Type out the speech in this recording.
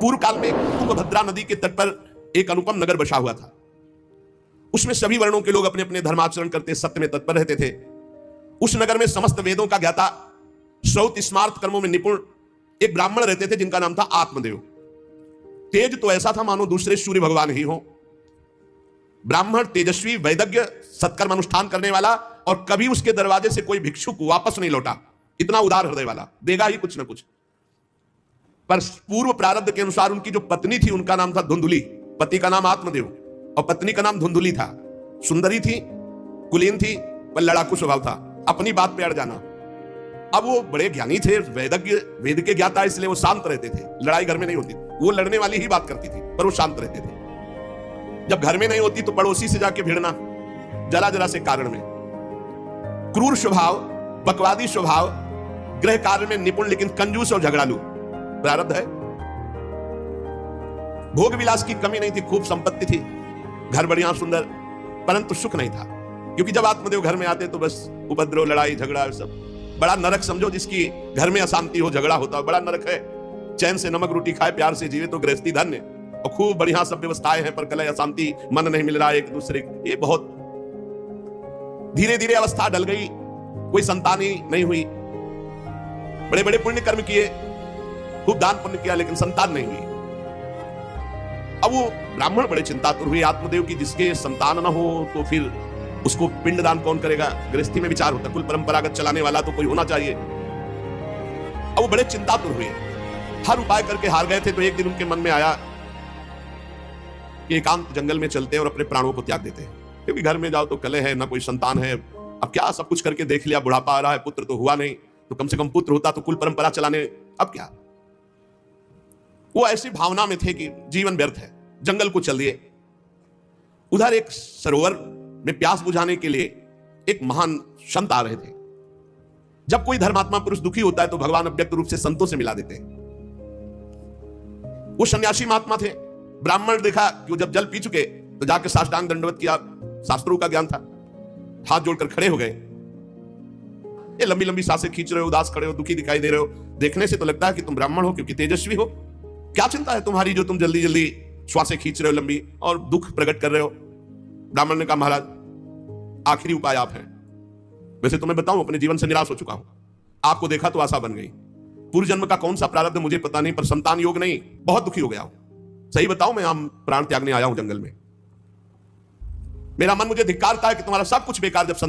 पूर्व काल में तुंगभद्रा नदी के तट पर एक अनुपम नगर बसा हुआ था। उसमें सभी वर्णों के लोग अपने अपने धर्माचरण करते, सत्य में तत्पर रहते थे। उस नगर में समस्त वेदों का ज्ञाता, श्रौत स्मार्त कर्मों में निपुण एक ब्राह्मण रहते थे जिनका नाम था आत्मदेव। तेज तो ऐसा था मानो दूसरे सूर्य भगवान ही हो। ब्राह्मण तेजस्वी, वैदज्ञ, सत्कर्म अनुष्ठान करने वाला, और कभी उसके दरवाजे से कोई भिक्षुक वापस नहीं लौटा। इतना उदार हृदय वाला, देगा ही कुछ ना कुछ। पर पूर्व प्रारब्ध के अनुसार उनकी जो पत्नी थी उनका नाम था धुंधुली। पति का नाम आत्मदेव और पत्नी का नाम धुंधुली था। सुंदरी थी, कुलीन थी, पर लड़ाकू स्वभाव था, अपनी बात पे अड़ जाना। अब वो बड़े ज्ञानी थे, वैदज्ञ, वेद के ज्ञाता, इसलिए वो शांत रहते थे। लड़ाई घर में नहीं होती, वो लड़ने वाली ही बात करती थी, पर वो शांत रहते थे। जब घर में नहीं होती तो पड़ोसी से जाके भिड़ना, जरा जरा से कारण में। क्रूर स्वभाव, बकवादी स्वभाव, गृह कार्य में निपुण लेकिन कंजूस और झगड़ालू प्रारब्ध है। भोग विलास की कमी नहीं थी, खूब संपत्ति थी, घर बढ़िया सुंदर, परंतु सुख नहीं था। क्योंकि जब आत्मदेव घर में आते तो बस उपद्रव, लड़ाई झगड़ा, सब बड़ा नरक समझो। जिसकी घर में अशांति हो, झगड़ा होता, बड़ा नरक है। चैन से नमक रोटी खाए, प्यार से जीवे तो गृहस्थी धन्य, और खूब बढ़िया सब व्यवस्थाएं हैं, पर कलह, अशांति, मन नहीं मिल रहा एक दूसरे, ये बहुत धीरे धीरे अवस्था ढल गई। कोई संतान ही नहीं हुई। बड़े बड़े पुण्य कर्म किए, खूब दान पुण्य किया, लेकिन संतान नहीं हुई। अब वो ब्राह्मण बड़े चिंतातुर हुए आत्मदेव की, जिसके संतान न हो तो फिर उसको पिंडदान कौन करेगा। गृहस्थी में विचार होता, कुल परंपरागत चलाने वाला तो कोई होना चाहिए। अब वो बड़े चिंतातुर हुए, हर उपाय करके हार गए थे। तो एक दिन उनके मन में आया कि एकांत जंगल में चलते और अपने प्राणों को त्याग देते हैं। क्योंकि घर में जाओ तो कलह है, ना कोई संतान है। अब क्या, सब कुछ करके देख लिया, बुढ़ापा आ रहा है, पुत्र तो हुआ नहीं, तो कम से कम पुत्र होता तो कुल परंपरा चलाने, अब क्या। वो ऐसी भावना में थे कि जीवन व्यर्थ है, जंगल को चल दिए। उधर एक सरोवर में प्यास बुझाने के लिए एक महान संत आ रहे थे। जब कोई धर्मात्मा पुरुष दुखी होता है तो भगवान अव्यक्त रूप से संतों से मिला देते हैं। वो सन्यासी महात्मा थे। ब्राह्मण देखा कि वो जब जल पी चुके तो जाकर साष्टांग दंडवत किया, शास्त्रों का ज्ञान था, हाथ जोड़कर खड़े हो गए। ये लंबी लंबी सांसें खींच रहे हो, उदास खड़े हो, दुखी दिखाई दे रहे हो। देखने से तो लगता है कि तुम ब्राह्मण हो, क्योंकि तेजस्वी हो। क्या चिंता है तुम्हारी जो तुम जल्दी जल्दी श्वासें खींच रहे हो लंबी, और दुख प्रकट कर रहे हो। ब्राह्मण ने कहा, महाराज आखिरी उपाय आप हैं। वैसे तुम्हें बताऊं, अपने जीवन से निराश हो चुका हूं। आपको देखा तो आशा बन गई। पूर्व जन्म का कौन सा प्रारब्ध मुझे पता नहीं, पर संतान योग नहीं, बहुत दुखी हो गया हूं। सही बताऊं, मैं हम प्राण त्यागने आया हूं जंगल में। मेरा मन मुझे धिक्कारता है कि तुम्हारा सब कुछ बेकार। जब